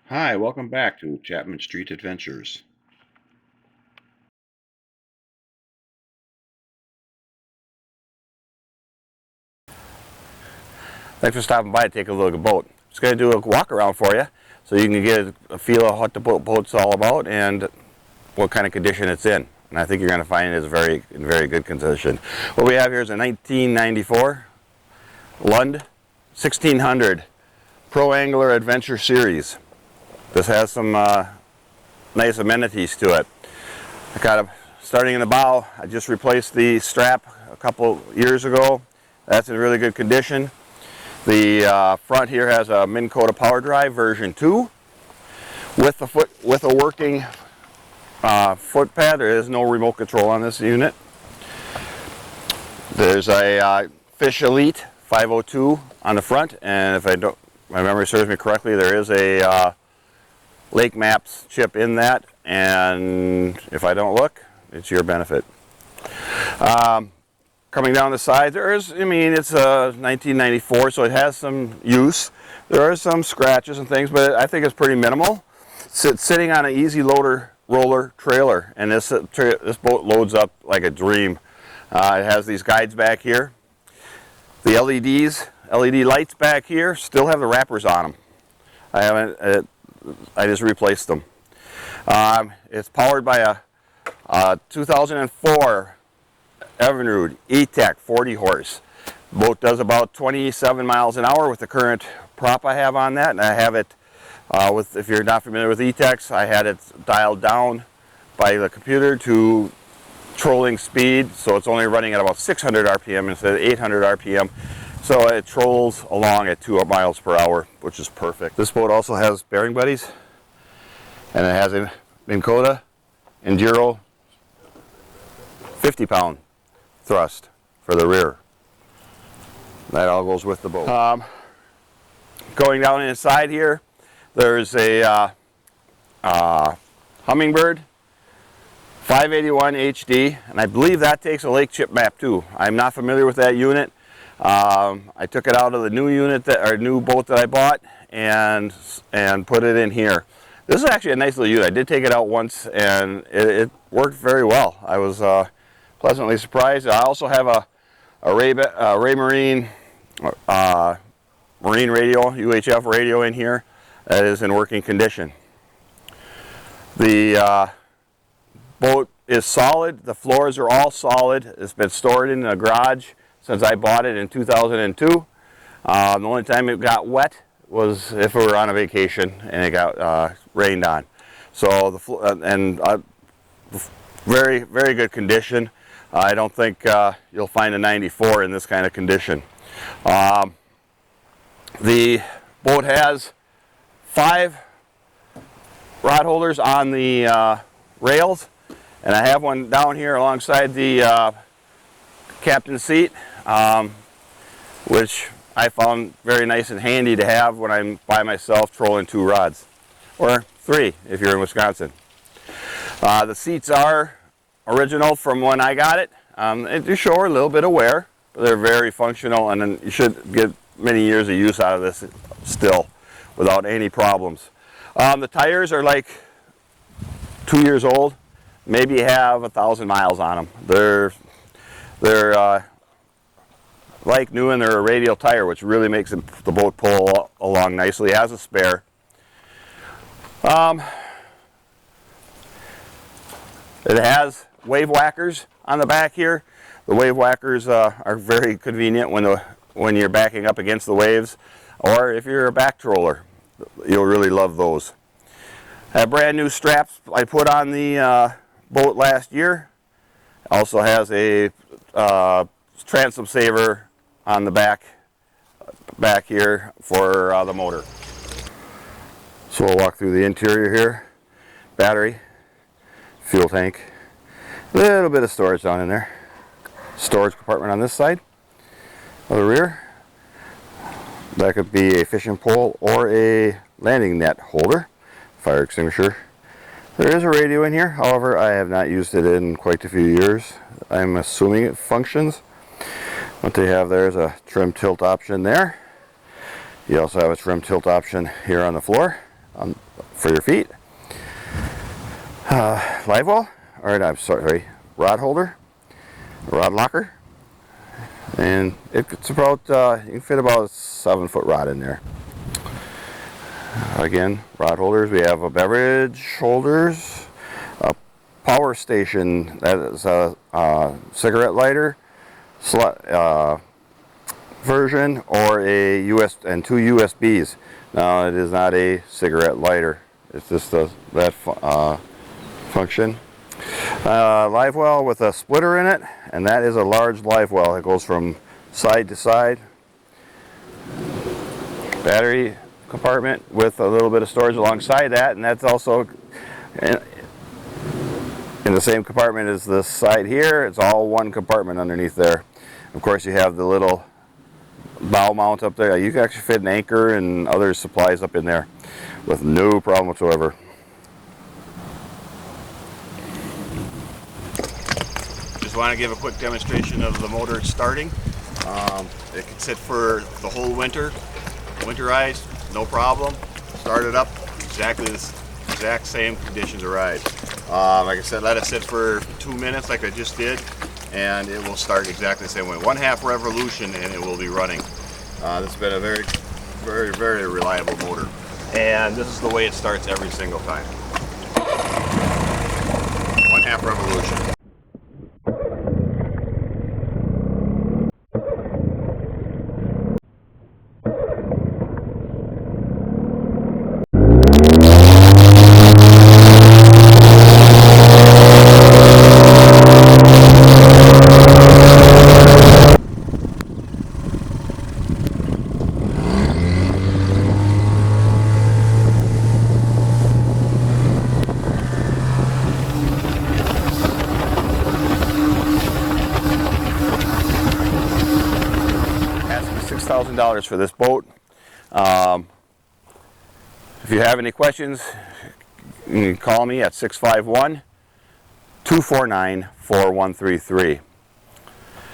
Hi, welcome back to Chapman Street Adventures. Thanks for stopping by to take a look at the boat. Just going to do a walk around for you so you can get a feel of what the boat's all about and what kind of condition it's in. And I think you're going to find it is in very good condition. What we have here is a 1994 Lund 1600 Pro Angler Adventure Series. This has some nice amenities to it. Starting in the bow, I just replaced the strap a couple years ago. That's in really good condition. The front here has a Minn Kota Power Drive version 2 with a working foot pad. There is no remote control on this unit. There's a Fish Elite 502 on the front, and if my memory serves me correctly, there is a Lake Maps chip in that, and if I don't look, it's your benefit. Coming down the side, it's a 1994, so it has some use. There are some scratches and things, but I think it's pretty minimal. It's sitting on an easy loader roller trailer, and this boat loads up like a dream. It has these guides back here. The LED lights back here still have the wrappers on them. I just replaced them. It's powered by a 2004 Evinrude E-Tech 40 horse. The boat does about 27 miles an hour with the current prop I have on that, and I have it if you're not familiar with E-Techs, I had it dialed down by the computer to trolling speed, so it's only running at about 600 RPM instead of 800 RPM. So it trolls along at 2 miles per hour, which is perfect. This boat also has bearing buddies, and it has a Minn Kota Enduro 50-pound thrust for the rear. That all goes with the boat. Going down inside here, there's a Humminbird 581 HD, and I believe that takes a lake chip map too. I'm not familiar with that unit. I took it out of the new new boat that I bought and put it in here. This is actually a nice little unit. I did take it out once, and it worked very well. I was pleasantly surprised. I also have a Raymarine marine radio, UHF radio in here that is in working condition. The boat is solid. The floors are all solid. It's been stored in the garage since I bought it in 2002. The only time it got wet was if we were on a vacation and it got rained on. So very, very good condition. I don't think you'll find a 94 in this kind of condition. The boat has 5 rod holders on the rails, and I have one down here alongside the captain's seat, which I found very nice and handy to have when I'm by myself trolling 2 rods, or 3 if you're in Wisconsin. The seats are original from when I got it. They do show a little bit of wear, but they're very functional, and then you should get many years of use out of this still without any problems. The tires are like 2 years old, maybe have 1,000 miles on them. They're like new, and they're a radial tire, which really makes the boat pull along nicely. It has a spare. It has wave whackers on the back here. The wave whackers are very convenient when you're backing up against the waves, or if you're a back troller. You'll really love those. I have brand new straps I put on the boat last year. Also has a transom saver on the back here for the motor. So we'll walk through the interior here. Battery, fuel tank, a little bit of storage down in there. Storage compartment on this side of the rear. That could be a fishing pole or a landing net holder. Fire extinguisher. There is a radio in here, however I have not used it in quite a few years. I'm assuming it functions. What they have there is a trim tilt option there. You also have a trim tilt option here on the floor. for your feet. Live well, or I'm sorry, rod holder, rod locker, and it's about you can fit about a 7-foot rod in there. Again, rod holders. We have a beverage holders, a power station that is a cigarette lighter version, or a and 2 USBs. Now it is not a cigarette lighter. It's just that function. Live well with a splitter in it, and that is a large live well. It goes from side to side. Battery compartment with a little bit of storage alongside that, and that's also in the same compartment as this side here. It's all one compartment underneath there. Of course, you have the little bow mount up there. You can actually fit an anchor and other supplies up in there with no problem whatsoever. Just want to give a quick demonstration of the motor starting. It can sit for the whole winter, winterized, no problem. Start it up, exactly the exact same conditions of ride. Like I said, let it sit for 2 minutes like I just did, and it will start exactly the same way. 1/2 revolution and it will be running. This has been a very, very, very reliable motor. And this is the way it starts every single time. 1/2 revolution. $6,000 for this boat. If you have any questions, you can call me at 651-249-4133.